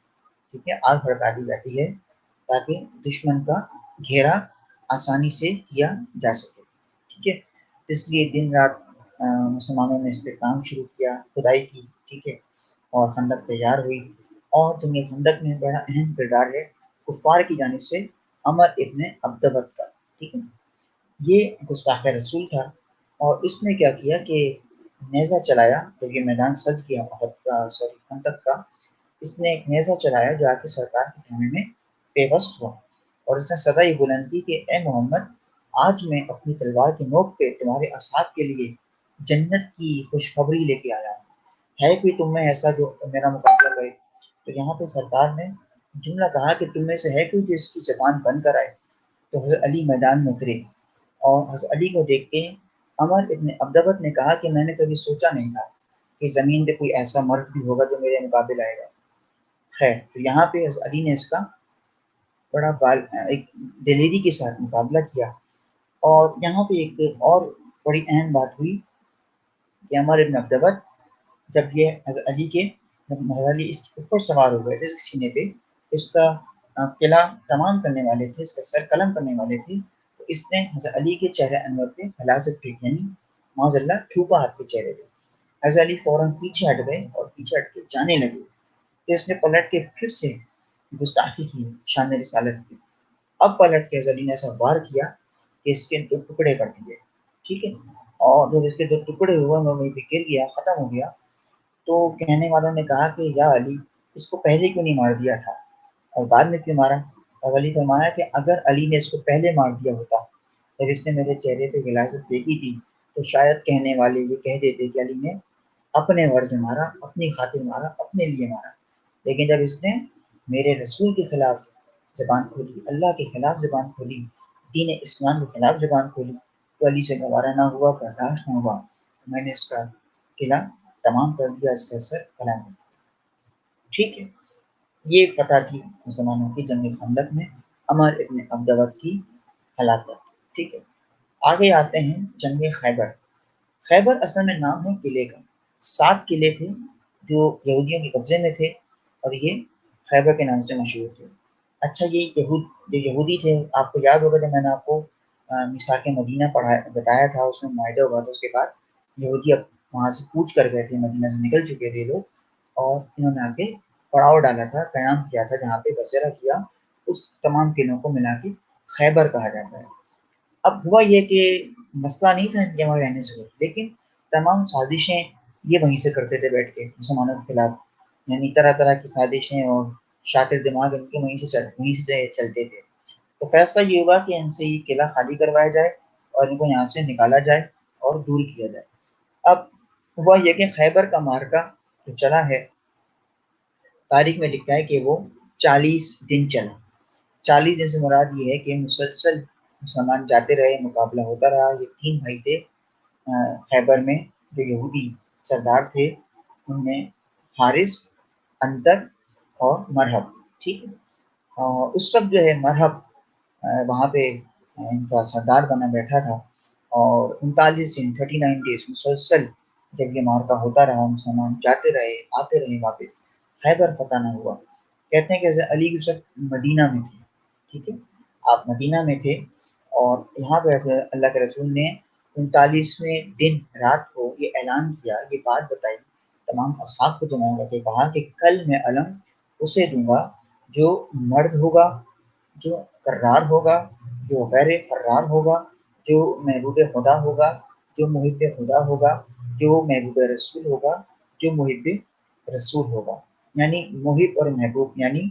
ٹھیک ہے، آگ بھڑکا دی جاتی ہے تاکہ دشمن کا گھیرا آسانی سے کیا جا سکے، ٹھیک ہے۔ اس لیے دن رات مسلمانوں نے اس پہ کام شروع کیا، کھدائی کی، ٹھیک ہے، اور خندق تیار ہوئی۔ اور جنگ خندق میں بڑا اہم کردار ہے کفار کی جانب سے عمر ابن عبدبت کا، ٹھیک ہے۔ یہ گستاخ رسول تھا، اور اس نے کیا کیا کہ نیزہ چلایا جب یہ میدان سج گیا سوری خندق کا، اس نے ایک نیزہ چلایا جو آ کے سرکار کے خیمے میں پیوست ہوا، اور اس نے صدا یہ بلند کی کہ اے محمد، آج میں اپنی تلوار کی نوک پہ تمہارے اصحاب کے لیے جنت کی خوشخبری لے کے آیا ہوں، ہے کوئی تم میں ایسا جو میرا مقابلہ کرے؟ تو یہاں پہ سرکار نے جملہ کہا کہ تم میں سے ہے کوئی جو اس کی زبان بند کرائے؟ تو حضرت علی میدان میں اترے، اور حضرت علی کو دیکھ کے عمر ابن عبدبت نے کہا کہ میں نے کبھی سوچا نہیں تھا کہ زمین پہ کوئی ایسا مرد بھی ہوگا جو میرے مقابل آئے گا۔ خیر، تو یہاں پہ حضرت علی نے اس کا بڑا ایک دلیری کے ساتھ مقابلہ کیا۔ اور یہاں پہ ایک اور بڑی اہم بات ہوئی کہ عمر ابن عبدبت جب یہ حضرت علی کے حضرت علی اس کے اوپر سوار ہو گئے تھے، اس سینے پہ اس کا قلعہ تمام کرنے والے تھے، اس کا سر قلم کرنے والے تھے، تو اس نے حضرت علی کے چہرے انور پہ غلاظت پھینکی، یعنی معاذ اللہ تھوپا ہاتھ کے چہرے پہ۔ حضرت علی فوراً پیچھے ہٹ گئے اور پیچھے ہٹ کے جانے لگے، تو اس نے پلٹ کے پھر سے گستاخی کی شان رسالت کی۔ اب پلٹ کے حضرت علی نے ایسا وار کیا کہ اس کے دو ٹکڑے کر دیے، ٹھیک ہے، اور جب اس کے دو ٹکڑے ہوئے وہ وہیں پہ گر گیا، ختم ہو گیا، تو کہنے والوں نے کہا کہ یا علی، اس کو پہلے کیوں نہیں مار دیا تھا اور بعد میں کیوں مارا؟ اور علی فرمایا کہ اگر علی نے اس کو پہلے مار دیا ہوتا جب اس نے میرے چہرے پہ غلاظت پھینکی تھی، تو شاید کہنے والے یہ کہہ دیتے کہ علی نے اپنے غرض سے مارا، اپنی خاطر مارا، اپنے لیے مارا، لیکن جب اس نے میرے رسول کے خلاف زبان کھولی، اللہ کے خلاف زبان کھولی، دین اسلام کے خلاف زبان کھولی، تو علی سے گوارا نہ ہوا، برداشت نہ ہوا، میں نے اس کا قلعہ تمام کر دیا، اس کا سر قلم کر دیا، ٹھیک ہے۔ یہ فتح تھی مسلمانوں کی جنگ خندق میں عمر ابن عبدبت کی ہلاکت، ٹھیک ہے۔ آگے آتے ہیں جنگ خیبر۔ خیبر اصل میں نام ہے قلعے کا، 7 قلعے تھے جو یہودیوں کے قبضے میں تھے، اور یہ خیبر کے نام سے مشہور تھے۔ اچھا، یہ جو یہودی تھے، آپ کو یاد ہوگا جب میں نے آپ کو میثاق مدینہ بتایا تھا، اس میں معاہدہ ہوا تھا، اس کے بعد یہودی اب وہاں سے کوچ کر گئے تھے، مدینہ سے نکل چکے تھے لوگ، اور انہوں نے آ کے پڑاؤ ڈالا تھا، قیام کیا تھا، جہاں پہ بسیرا کیا، اس تمام قلعوں کو ملا کے خیبر کہا جاتا ہے۔ اب ہوا یہ کہ مسئلہ نہیں تھا ان کے وہاں رہنے سے، لیکن تمام سازشیں یہ وہیں سے کرتے تھے بیٹھ کے مسلمانوں کے خلاف، یعنی طرح طرح کی سازشیں اور شاطر دماغ ان کے وہیں سے چلتے تھے۔ تو فیصلہ یہ ہوا کہ ان سے یہ قلعہ خالی کروایا جائے اور ان کو یہاں سے نکالا جائے اور دور کیا جائے۔ اب ہوا یہ کہ خیبر کا معرکہ جو چلا ہے، تاریخ میں لکھا ہے کہ وہ 40 دن چلا۔ 40 دن سے مراد یہ ہے کہ مسلسل مسلمان جاتے رہے، مقابلہ ہوتا رہا۔ یہ 3 بھائی تھے خیبر میں جو یہودی سردار تھے، ان میں حارث، انتر اور مرحب، ٹھیک ہے۔ اس وقت جو ہے مرحب وہاں پہ ان کا سردار بنا بیٹھا تھا، اور 39 دن 39 ڈیز مسلسل جب یہ معرکہ ہوتا رہا، مسلمان جاتے رہے آتے رہے، واپس خیبر فتح نہ ہوا۔ کہتے ہیں کہ حضرت علی اس وقت مدینہ میں تھے، ٹھیک ہے، آپ مدینہ میں تھے، اور یہاں پہ اللہ کے رسول نے 39ویں دن رات کو یہ اعلان کیا، یہ بات بتائی، تمام اصحاب کو جمع کر کے کہا کہ کل میں علم اسے دوں گا جو مرد ہوگا، جو کرار ہوگا، جو غیر فرار ہوگا، جو محبوب خدا ہوگا، جو محب خدا ہوگا، جو محبوب رسول ہوگا، جو محب رسول ہوگا. یعنی محب اور محبوب، یعنی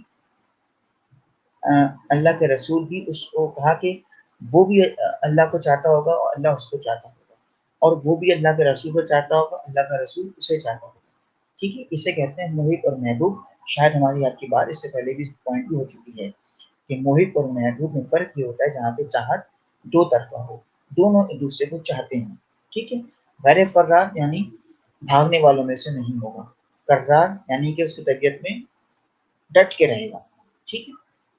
اللہ کے رسول بھی اس کو کہا کہ وہ بھی اللہ کو چاہتا ہوگا اور اللہ اس کو چاہتا ہوگا، اور وہ بھی اللہ کے رسول کو چاہتا ہوگا، اللہ کا رسول اسے چاہتا ہوگا. ٹھیک ہے، اسے کہتے ہیں محب اور محبوب. شاید ہماری آپ کی بات اس سے پہلے بھی پوائنٹ بھی ہو چکی ہے کہ محب اور محبوب میں فرق یہ ہوتا ہے جہاں پہ چاہت دو طرفہ ہو، دونوں ایک دوسرے کو چاہتے ہیں. ٹھیک ہے، غیر فرار یعنی بھاگنے والوں میں سے نہیں ہوگا، کرار یعنی کہ اس کی طبیعت میں ڈٹ کے رہے گا. ٹھیک ہے،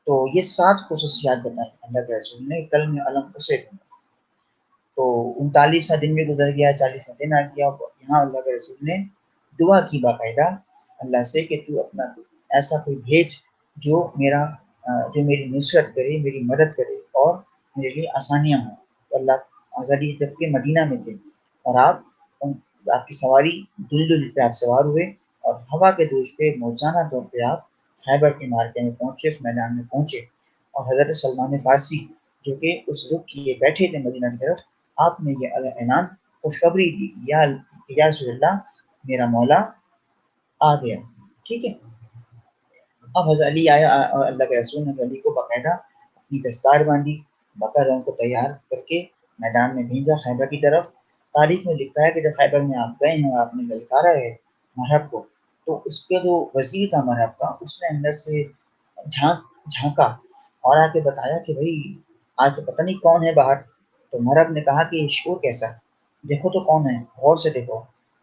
تو یہ 7 خصوصیات بتائیں اللہ کے رسول نے کلم علم اسے. تو 39واں دن بھی گزر گیا، 40واں دن آ گیا. یہاں اللہ کے رسول نے دعا کی باقاعدہ اللہ سے کہ تو اپنا ایسا کوئی بھیج جو میری نصرت کرے، میری مدد کرے اور میرے لیے آسانیاں ہوں. تو اللہ آزادی جب کہ مدینہ میں تھے اور آپ کی سواری دلدل پہ آپ سوار ہوئے اور ہوا کے دوش پہ موجانہ طور پہ آپ خیبر کے مارکے میں پہنچے، اس میدان میں پہنچے. اور حضرت سلمان فارسی جو کہ اس رخ کیے بیٹھے تھے مدینہ کی طرف، آپ نے یہ اعلان خوشخبری دی، یا رسول اللہ میرا مولا آ گیا. ٹھیک ہے، اب حضرت علی آیا اور اللہ کے رسول نے حضرت علی کو باقاعدہ اپنی دستار باندھی، باقاعدہ ان کو تیار کر کے میدان میں بھیجا خیبر کی طرف. تاریخ میں لکھا ہے کہ جب خیبر میں آپ گئے ہیں اور آپ نے للکارا ہے مرحب کو، تو اس کے جو وزیر تھا مرحب کا، اس نے اندر سے جھانکا اور آ کے بتایا کہ بھائی آج تو پتہ نہیں کون ہے باہر. تو مرحب نے کہا کہ شور کیسا، دیکھو تو کون ہے، غور سے دیکھو.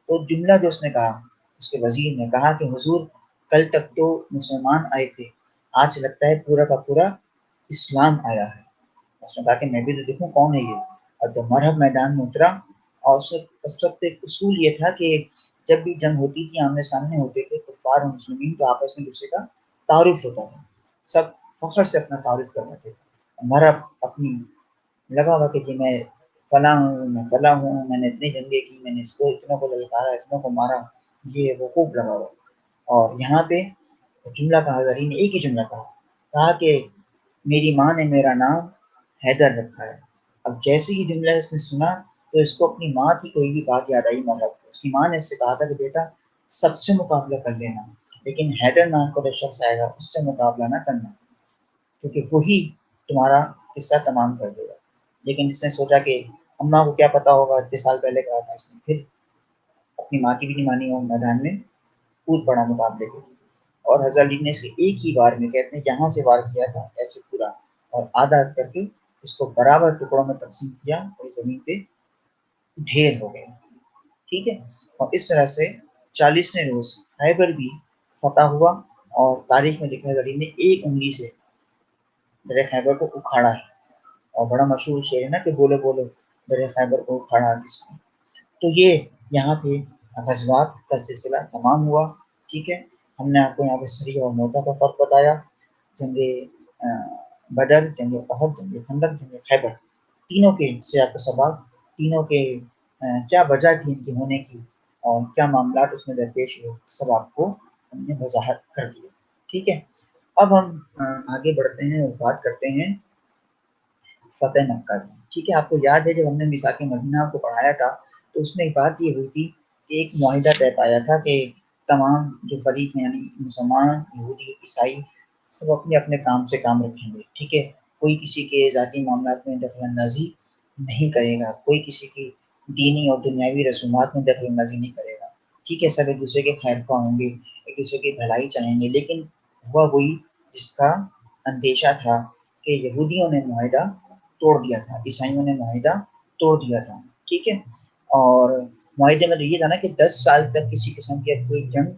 تو جملہ جو اس نے کہا، اس کے وزیر نے کہا کہ حضور کل تک تو مسلمان آئے تھے، آج لگتا ہے پورا کا پورا اسلام آیا ہے. اس نے کہا کہ میں بھی تو دیکھوں کون ہے یہ. اور جب مرحب میدان میں اترا، اور اس وقت ایک اصول یہ تھا کہ جب بھی جنگ ہوتی تھی، آمنے سامنے ہوتے تھے کفار اور مسلمین، تو آپس میں دوسرے کا تعارف ہوتا تھا، سب فخر سے اپنا تعارف کرواتے تھے. مرحب اپنی لگا ہوا کہ جی میں فلاں ہوں، میں فلاں ہوں، میں نے اتنی جنگیں کی، میں نے اس کو اتنوں کو للکارا، اتنوں کو مارا، یہ وہ خوب لگا ہوا. اور یہاں پہ جملہ کہا، حضرت نے ایک ہی جملہ کہا کہ میری ماں نے میرا نام حیدر رکھا ہے. اب جیسے ہی جملہ اس نے سنا تو اس کو اپنی ماں کی کوئی بھی بات یاد آئی. مطلب اس کی ماں نے اس سے کہا تھا کہ بیٹا سب سے مقابلہ کر لینا، لیکن حیدر نام کا جو شخص آئے گا اس سے مقابلہ نہ کرنا، کیونکہ وہی تمہارا قصہ تمام کر دے گا. لیکن اس نے سوچا کہ اماں کو کیا پتا ہوگا، اتنے سال پہلے کہا تھا اس نے. پھر اپنی ماں کی بھی نہیں مانی اور میدان میں کود پڑا مقابلے کے. اور حضرت علی نے اس کے ایک ہی بار میں، کہتے ہیں یہاں سے وار کیا تھا ایسے پورا، اور آدھا کر کے اس کو برابر ٹکڑوں میں تقسیم کیا اور زمین پہ ڈھیر ہو گئے. ٹھیک ہے، اور اس طرح سے 40ویں روز خیبر بھی فتح ہوا. اور تاریخ میں لکھا ہے علی نے ایک انگلی سے در خیبر کو اکھاڑا ہے. اور بڑا مشہور شعر ہے نا کہ بولے بولے در خیبر کو اکھاڑا کس نے. تو یہ یہاں پہ غزوات کا سلسلہ تمام ہوا. ٹھیک ہے، ہم نے آپ کو یہاں پہ سری اور موتا کا فرق بتایا. جنگ بدر، جنگ احد، جنگ خندق، جنگ خیبر، تینوں کے سیاق و سباق، تینوں کے کیا وجہ تھی ان کی ہونے کی اور کیا معاملات اس میں درپیش ہوئے، سب آپ کو ہم نے وضاحت کر دیا. ٹھیک ہے، اب ہم آگے بڑھتے ہیں اور بات کرتے ہیں فتح مکہ کی. ٹھیک ہے، آپ کو یاد ہے جب ہم نے میثاق مدینہ کو پڑھایا تھا تو اس میں ایک بات یہ ہوئی تھی کہ ایک معاہدہ طے پایا تھا کہ تمام جو فریق ہیں یعنی مسلمان، یہودی، عیسائی، سب اپنے اپنے کام سے کام رکھیں گے. ٹھیک ہے، کوئی کسی کے ذاتی معاملات میں دخل اندازی نہیں کرے گا، کوئی کسی کی دینی اور دنیاوی رسومات میں دخل اندازی نہیں کرے گا. ٹھیک ہے، سب ایک دوسرے کے خیر خواہ ہوں گے، ایک دوسرے کی بھلائی چاہیں گے. لیکن ہوا وہی جس کا اندیشہ تھا کہ یہودیوں نے معاہدہ توڑ دیا تھا، عیسائیوں نے معاہدہ توڑ دیا تھا. ٹھیک ہے، اور معاہدے میں تو یہ تھا نا کہ 10 سال تک کسی قسم کی کوئی جنگ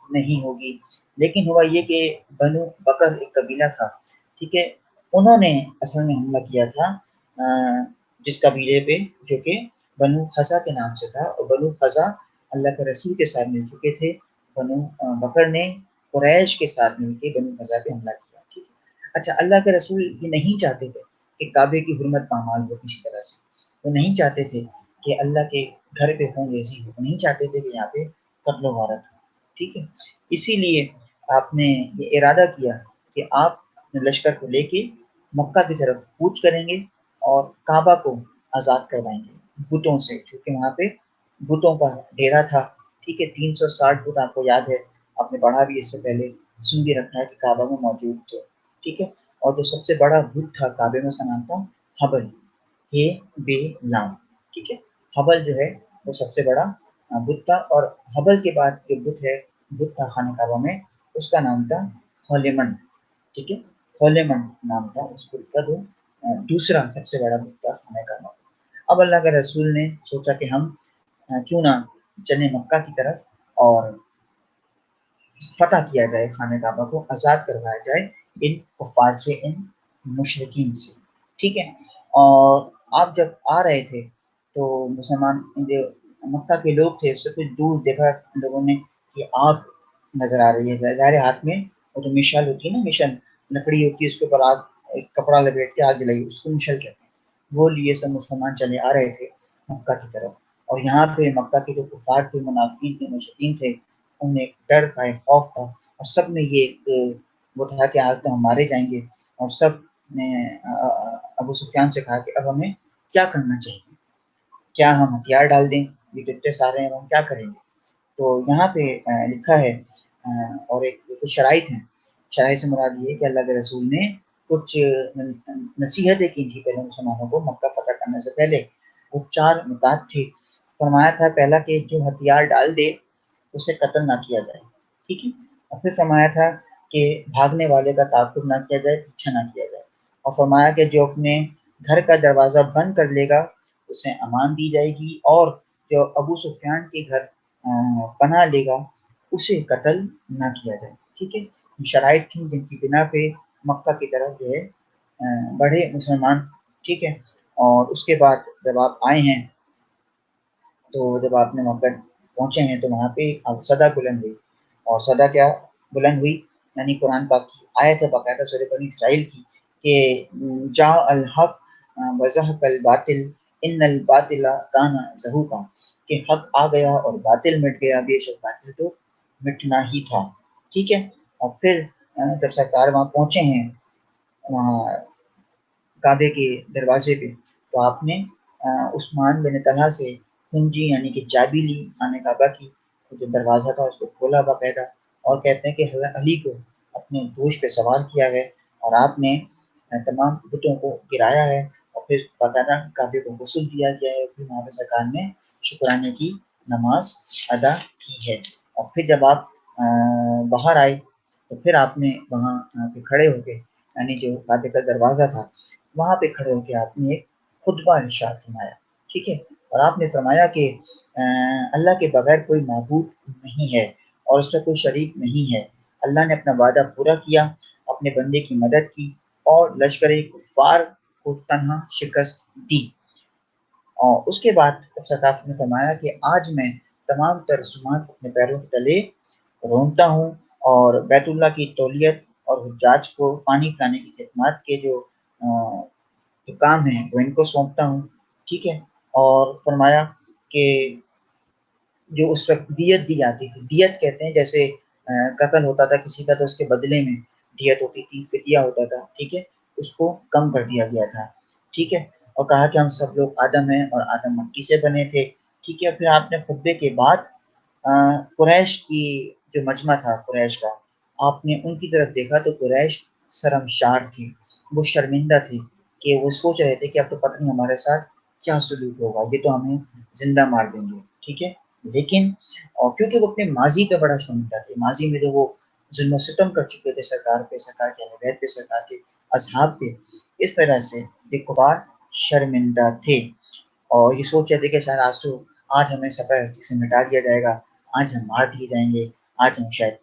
نہیں ہوگی. لیکن ہوا یہ کہ بنو بکر ایک قبیلہ تھا، ٹھیک ہے، انہوں نے اصل میں حملہ کیا تھا جس قبیلے پہ جو کہ بنو خزا کے نام سے تھا. اور بنو خزا اللہ کے رسول کے ساتھ مل چکے تھے. بنو بکر نے قریش کے ساتھ مل کے بنو خزا پہ حملہ کیا. ٹھیک ہے، اچھا، اللہ کے رسول یہ نہیں چاہتے تھے کہ کعبے کی حرمت پامال ہو کسی طرح سے. وہ نہیں چاہتے تھے کہ اللہ کے گھر پہ خون ریزی ہو، وہ نہیں چاہتے تھے کہ یہاں پہ قتل و غارت ہو. ٹھیک ہے، اسی لیے آپ نے یہ ارادہ کیا کہ آپ اپنے لشکر کو لے کے مکہ کی طرف کوچ کریں گے اور کعبہ کو آزاد کروائیں گے بتوں سے، چونکہ وہاں پہ بتوں کا ڈیرا تھا، ٹھیک ہے، 360 بت آپ کو یاد ہے، آپ نے پڑھا بھی اس سے پہلے، سن بھی رکھا ہے کہ کعبہ میں موجود تھے، ٹھیک ہے، اور جو سب سے بڑا بت تھا کعبے میں اس کا نام تھا حبل، یہ بے لام، ٹھیک ہے، حبل جو ہے وہ سب سے بڑا بت تھا، اور حبل کے بعد جو بت ہے، بت تھا خانہ کعبہ میں، اس کا نام تھا ہولمن، ٹھیک ہے، ہولمن نام تھا اس بت کا، جو دوسرا سب سے بڑا بت تھا خانہ کعبہ۔ اب اللہ کے رسول نے سوچا کہ ہم کیوں نہ چلیں مکہ کی طرف اور فتح کیا جائے، خانہ کعبہ کو آزاد کروایا جائے ان کفار سے، ان مشرکین سے، ٹھیک ہے۔ اور آپ جب آ رہے تھے تو مسلمان جو مکہ کے لوگ تھے اس سے کچھ دور دیکھا لوگوں نے کہ آگ نظر آ رہی ہے، ظاہر ہاتھ میں وہ تو مشعل ہوتی ہے نا، مشعل لکڑی ہوتی ہے، اس کے اوپر آگ، ایک کپڑا لپیٹ کے آگ جلائی، اس کو مشعل کہتے ہیں، وہ لیے سب مسلمان چلے آ رہے تھے مکہ کی طرف، اور یہاں پہ مکہ کے جو کفار تھے، منافقین تھے، مشرکین تھے، انہیں ایک ڈر تھا، ایک خوف تھا، اور سب میں یہ ایک وہ تھا کہ آج تو ہم مارے جائیں گے، اور سب نے ابو سفیان سے کہا کہ اب ہمیں کیا کرنا چاہیے، کیا ہم ہتھیار ڈال دیں، یہ تو اتنے سارے ہیں، ہم کیا کریں گے؟ تو یہاں پہ لکھا ہے، اور ایک کچھ شرائط ہیں، شرائط سے مراد یہ ہے کہ اللہ کے رسول نے کچھ نصیحتیں کی تھی پہلے مسلمانوں کو مکہ فتح کرنے سے پہلے، وہ 4 نکات تھی، فرمایا تھا پہلا کہ جو ہتھیار ڈال دے اسے قتل نہ کیا جائے، ٹھیک ہے، اور پھر فرمایا تھا کہ بھاگنے والے کا تعاقب نہ کیا جائے، پیچھا نہ کیا جائے، اور فرمایا کہ جو اپنے گھر کا دروازہ بند کر لے گا اسے امان دی جائے گی، اور جو ابو سفیان کے گھر پناہ لے گا اسے قتل نہ کیا جائے، ٹھیک ہے، شرائط تھیں جن کی بنا پہ مکہ کی طرف جو ہے بڑھے مسلمان، ٹھیک ہے، اور اس کے بعد جب آپ آئے ہیں تو جب آپ نے مکہ پہنچے ہیں تو وہاں پہ صدا بلند ہوئی، اور صدا کیا بلند ہوئی، یعنی قرآن پاک کی آیت ہے باقاعدہ سورہ بنی اسرائیل کی کہ جا الحق وزہق الباطل ان الباطل کان زہوقا، کہ حق آ گیا اور باطل مٹ گیا، بے شک باطل تو مٹنا ہی تھا، ٹھیک ہے، اور پھر جب سرکار وہاں پہنچے ہیں وہاں کعبے کے دروازے پہ، تو آپ نے عثمان بن طلحہ سے کنجی یعنی کہ چابی لی خانہ کعبہ کی، جو دروازہ تھا اس کو کھولا باقاعدہ، اور کہتے ہیں کہ حضرت علی کو اپنے دوش پہ سوار کیا ہے، اور آپ نے تمام بتوں کو گرایا ہے، اور پھر باقاعدہ کعبے کو غسل دیا گیا ہے، پھر وہاں پہ سرکار نے شکرانے کی نماز ادا کی ہے، اور پھر جب آپ باہر آئے تو پھر آپ نے وہاں پہ کھڑے ہو کے، یعنی جو کعبے کا دروازہ تھا وہاں پہ کھڑے ہو کے آپ نے ایک خطبہ ارشاد فرمایا، ٹھیک ہے، اور آپ نے فرمایا کہ اللہ کے بغیر کوئی معبود نہیں ہے اور اس کا کوئی شریک نہیں ہے، اللہ نے اپنا وعدہ پورا کیا، اپنے بندے کی مدد کی اور لشکر کفار کو تنہا شکست دی، اور اس کے بعد ثقافت نے فرمایا کہ آج میں تمام تر رسومات اپنے پیروں کے تلے رونتا ہوں، اور بیت اللہ کی تولیت اور حجاج کو پانی پلانے کی خدمات کے جو کام ہیں وہ ان کو سونپتا ہوں، ٹھیک ہے، اور فرمایا کہ جو اس وقت دیت دی جاتی تھی، دیت کہتے ہیں جیسے قتل ہوتا تھا کسی کا تو اس کے بدلے میں دیت ہوتی تھی، فدیہ ہوتا تھا، ٹھیک ہے، اس کو کم کر دیا گیا تھا، ٹھیک ہے، اور کہا کہ ہم سب لوگ آدم ہیں اور آدم مٹی سے بنے تھے، ٹھیک ہے، پھر آپ نے خطبے کے بعد قریش کی جو مجمع تھا قریش کا، آپ نے ان کی طرف دیکھا تو قریش شرمشار تھی، وہ شرمندہ تھی کہ وہ سوچ رہے تھے کہ اب تو پتہ نہیں ہمارے ساتھ کیا سلوک ہوگا، یہ تو ہمیں زندہ مار دیں گے، ٹھیک ہے، لیکن اور کیونکہ وہ اپنے ماضی پہ بڑا شرمندہ تھے، ماضی میں جو وہ ظلم و ستم کر چکے تھے سرکار پہ، سرکار کے اہل بیت پہ، سرکار کے اصحاب پہ، اس طرح سے یہ کفار شرمندہ تھے، اور یہ سوچ رہے تھے کہ شاید آج ہمیں سفر ہستی سے مٹا دیا جائے گا، آج ہم مار دیے جائیں گے، آج ہم شاید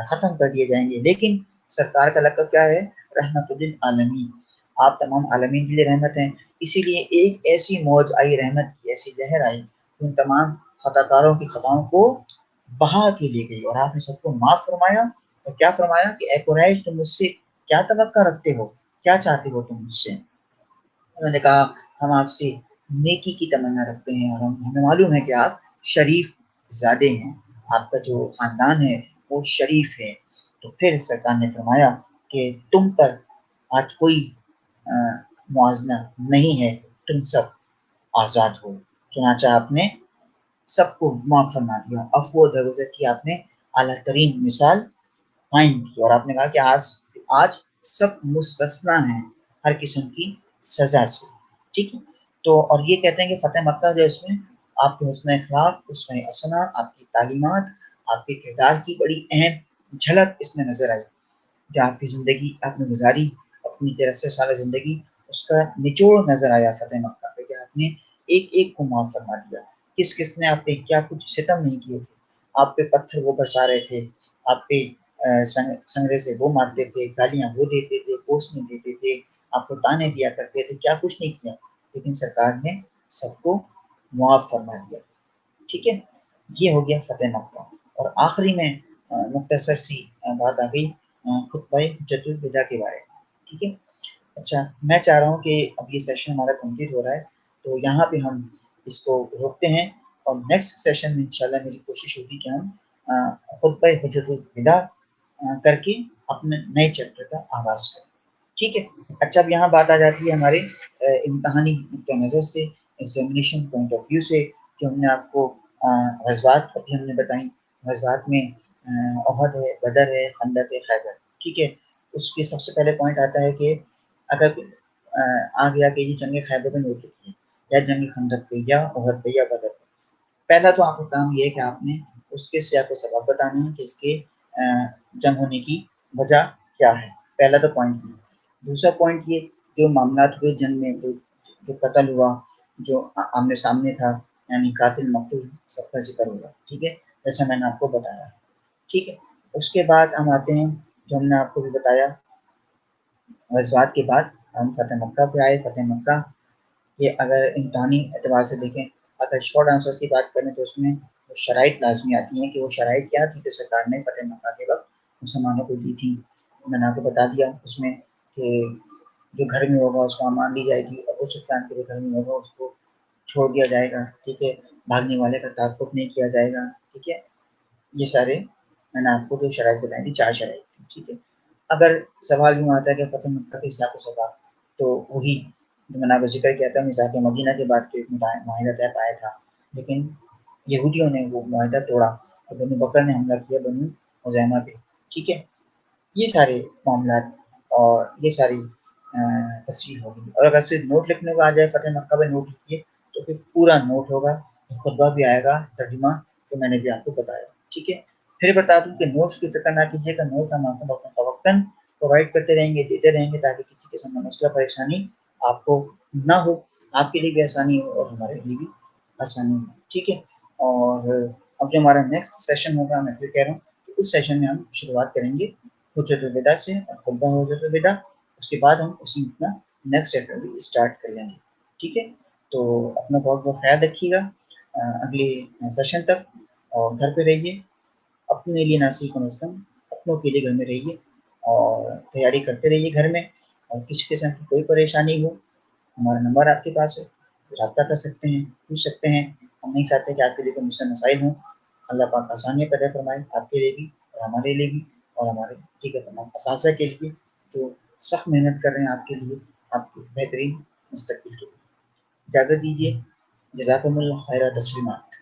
ختم کر دیے جائیں گے، لیکن سرکار کا لقب کیا ہے؟ رحمت للعالمین، آپ تمام عالمین کے لیے رحمت ہیں، اسی لیے ایک ایسی موج آئی، رحمت کی ایسی لہر آئی، ان تمام خطا کاروں کی خطاؤں کو بہا کے لے گئی، اور آپ نے سب کو معاف فرمایا، اور کیا فرمایا کہ اے قریش تم مجھ سے کیا توقع رکھتے ہو، کیا چاہتے ہو تم مجھ سے؟ انہوں نے کہا ہم آپ سے نیکی کی تمنا رکھتے ہیں، اور ہمیں معلوم ہے کہ آپ شریف زادے ہیں، آپ کا جو خاندان ہے وہ شریف ہے، تو پھر سرکار نے فرمایا کہ تم پر آج کوئی موازنہ نہیں ہے، تم سب آزاد ہو، چنانچہ آپ نے سب کو معاف فرما دیا، عفو و درگزر کی آپ نے اعلیٰ ترین مثال قائم کی، اور آپ نے کہا کہ آج سب مستثنا ہیں ہر قسم کی سزا سے، ٹھیک ہے۔ تو اور یہ کہتے ہیں کہ فتح مکہ جو اس میں آپ کے حسن اخلاق، حسن اسنا، آپ کی تعلیمات، آپ کے کردار کی بڑی اہم جھلک اس میں نظر آئی، جو آپ کی زندگی آپ نے گزاری، اپنی 83 سالہ زندگی، اس کا نچوڑ نظر آیا فتح مکہ پہ، کہ آپ نے ایک ایک کو معاف فرما دیا، کس کس نے آپ پہ کیا کچھ ستم نہیں کیے تھے، آپ پہ پتھر وہ برسا رہے تھے، آپ پہ سنگرے سے وہ مارتے تھے، گالیاں وہ دیتے تھے، پوسٹیں دیتے تھے، آپ کو تانے دیا کرتے تھے، کیا کچھ نہیں کیا، لیکن سرکار نے سب کو معاف فرما دیا، ٹھیک ہے۔ یہ ہو گیا فتح مکہ، اور آخری میں مختصر سی بات آ گئی خطبہ حجۃ الوداع کے بارے میں، ٹھیک ہے۔ اچھا، میں چاہ رہا ہوں کہ اب یہ سیشن ہمارا کمپلیٹ ہو رہا ہے، تو یہاں پہ ہم اس کو روکتے ہیں، اور نیکسٹ سیشن میں انشاءاللہ میری کوشش ہوگی کہ ہم خطبہ حجۃ الوداع کر کے اپنے نئے چیپٹر کا آغاز کریں، ٹھیک ہے۔ اچھا، اب یہاں بات آ جاتی ہے ہمارے امتحانی نقطہ نظر سے، ایگزامینیشن پوائنٹ آف ویو سے، جو ہم نے آپ کو غزوات ابھی ہم نے بتائیں، غزوات میں احد ہے، بدر ہے، خندق ہے، خیبر، ٹھیک ہے۔ اس کے سب سے پہلے پوائنٹ آتا ہے کہ اگر آ گیا کہ یہ جنگ خیبر میں ہو چکی ہے، یا جنگ خندق پہ، یا احد پہ، یا بدر پہ، پہلا تو آپ کا کام یہ ہے کہ آپ نے اس کے سیاق و سبب بتانے ہیں کہ اس کے جنگ ہونے کی وجہ کیا ہے، پہلا تو پوائنٹ یہ۔ دوسرا پوائنٹ یہ، جو معاملات ہوئے جنگ میں، جو قتل ہوا، جو آمنے سامنے تھا، یعنی قاتل مقتول سب کا ذکر ہوگا، ٹھیک ہے، جیسا میں نے آپ کو بتایا، ٹھیک ہے۔ اس کے بعد ہم آتے ہیں، جو ہم نے آپ کو بھی بتایا، غزوات کے بعد ہم فتح مکہ پہ آئے۔ فتح مکہ یہ اگر امتحانی اعتبار سے دیکھیں، اگر شارٹ آنسر کی بات کریں تو اس میں وہ شرائط لازمی آتی ہیں، کہ وہ شرائط کیا تھی جو سرکار نے فتح مکہ کے وقت مسلمانوں کو دی تھی، میں نے آپ کو بتا دیا اس میں، کہ جو گھر میں ہوگا اس کو امان دی جائے گی، ابو سفیان کے جو گھر میں ہوگا اس کو چھوڑ دیا جائے گا، ٹھیک ہے، بھاگنے والے کا تعاقب نہیں کیا جائے گا، ٹھیک ہے۔ یہ سارے میں نے آپ کو جو شرائط بتائی تھی، 4 شرائط تھی، ٹھیک ہے۔ اگر سوال یوں آتا ہے کہ فتح مکہ کے سیاق و سباق، تو وہی جو میں نے آپ کو ذکر کیا تھا، میثاق مدینہ کے بعد جو ایک معاہدہ طے پایا تھا، لیکن یہودیوں نے وہ معاہدہ توڑا، اور بنو بکر نے حملہ کیا بنو خزیمہ پہ، ٹھیک ہے۔ یہ سارے معاملات اور یہ ساری تفصیل ہوگی، اور اگر صرف نوٹ لکھنے کو آ جائے فتح مکہ پہ نوٹ لکھیے، تو پھر پورا نوٹ ہوگا، خطبہ بھی آئے گا، ترجمہ جو میں نے بھی آپ کو بتایا، ٹھیک ہے۔ پھر بتا دوں کہ نوٹس کی فکر نہ کیجیے گا، نوٹس ہم آپ کو فوقتاً پرووائڈ کرتے رہیں گے، دیتے رہیں گے، تاکہ کسی قسم کا مسئلہ پریشانی آپ کو نہ ہو، آپ کے لیے بھی آسانی ہو اور ہمارے لیے بھی آسانی ہو، ٹھیک ہے۔ اور اب جو ہمارا نیکسٹ سیشن ہوگا، میں پھر کہہ رہا ہوں کہ اس سیشن میں ہم شروعات کریں گے حجۃ الوداع سے، خطبہ حجۃ الوداع، اس کے بعد ہم اسی اپنا نیکسٹ چیپٹر بھی اسٹارٹ کر لیں گے، ٹھیک ہے۔ تو اپنا بہت بہت خیال رکھیے گا اگلے سیشن تک، اور گھر پہ رہیے، اپنے لیے نہ صرف کم از کم اپنوں کے لیے گھر میں رہیے، اور تیاری کرتے رہیے گھر میں، اور کسی قسم کی کوئی پریشانی ہو، ہمارا نمبر آپ کے پاس ہے، رابطہ کر سکتے ہیں، پوچھ سکتے ہیں، ہم نہیں چاہتے کہ آپ کے لیے کوئی مسئلہ مسائل ہوں، اللہ پاک آسانی پیدا فرمائے آپ کے لیے بھی، اور ہمارے لیے بھی، اور ہمارے ٹھیک ہے تمام اساتذہ کے لیے جو سخت محنت کر رہے ہیں آپ کے لیے، آپ کے بہترین مستقبل کے لیے۔ اجازت دیجیے، جزاکم اللہ خیر تسلیمات۔